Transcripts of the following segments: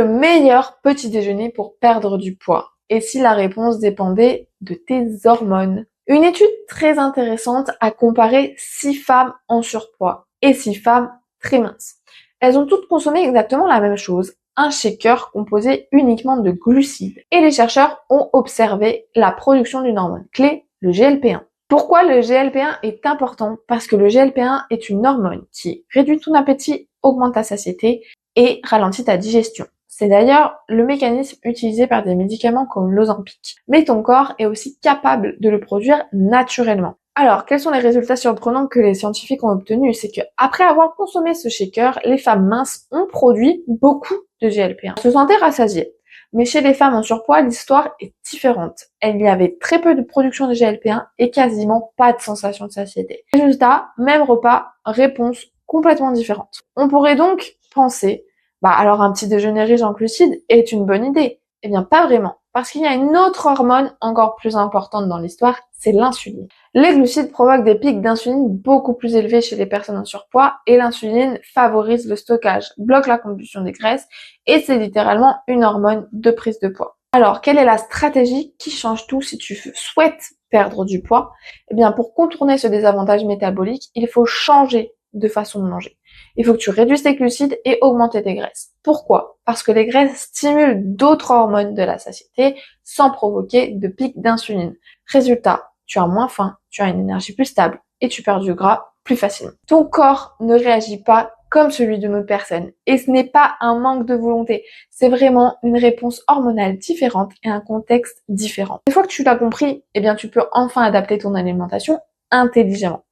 meilleur petit déjeuner pour perdre du poids? Et si la réponse dépendait de tes hormones? Une étude très intéressante a comparé 6 femmes en surpoids et 6 femmes très minces. Elles ont toutes consommé exactement la même chose, un shaker composé uniquement de glucides. Et les chercheurs ont observé la production d'une hormone clé, le GLP-1. Pourquoi le GLP-1 est important? Parce que le GLP-1 est une hormone qui réduit ton appétit, augmente ta satiété et ralentit ta digestion. C'est d'ailleurs le mécanisme utilisé par des médicaments comme l'Ozempic. Mais ton corps est aussi capable de le produire naturellement. Alors, quels sont les résultats surprenants que les scientifiques ont obtenus? C'est que après avoir consommé ce shaker, les femmes minces ont produit beaucoup de GLP-1. Elles se sentaient rassasiées. Mais chez les femmes en surpoids, l'histoire est différente. Il y avait très peu de production de GLP-1 et quasiment pas de sensation de satiété. Résultat, même repas, réponse complètement différente. On pourrait donc penser, alors un petit déjeuner riche en glucides est une bonne idée. Eh bien, pas vraiment. Parce qu'il y a une autre hormone encore plus importante dans l'histoire, c'est l'insuline. Les glucides provoquent des pics d'insuline beaucoup plus élevés chez les personnes en surpoids et l'insuline favorise le stockage, bloque la combustion des graisses et c'est littéralement une hormone de prise de poids. Alors, quelle est la stratégie qui change tout si tu souhaites perdre du poids? Eh bien, pour contourner ce désavantage métabolique, il faut changer de façon de manger. Il faut que tu réduises tes glucides et augmenter tes graisses. Pourquoi? Parce que les graisses stimulent d'autres hormones de la satiété sans provoquer de pic d'insuline. Résultat, tu as moins faim, tu as une énergie plus stable et tu perds du gras plus facilement. Ton corps ne réagit pas comme celui d'une autre personne et ce n'est pas un manque de volonté, c'est vraiment une réponse hormonale différente et un contexte différent. Une fois que tu l'as compris, eh bien tu peux enfin adapter ton alimentation intelligemment.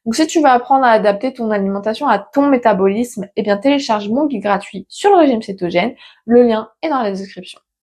Donc si tu veux apprendre à adapter ton alimentation à ton métabolisme, eh bien télécharge mon guide gratuit sur le régime cétogène, le lien est dans la description.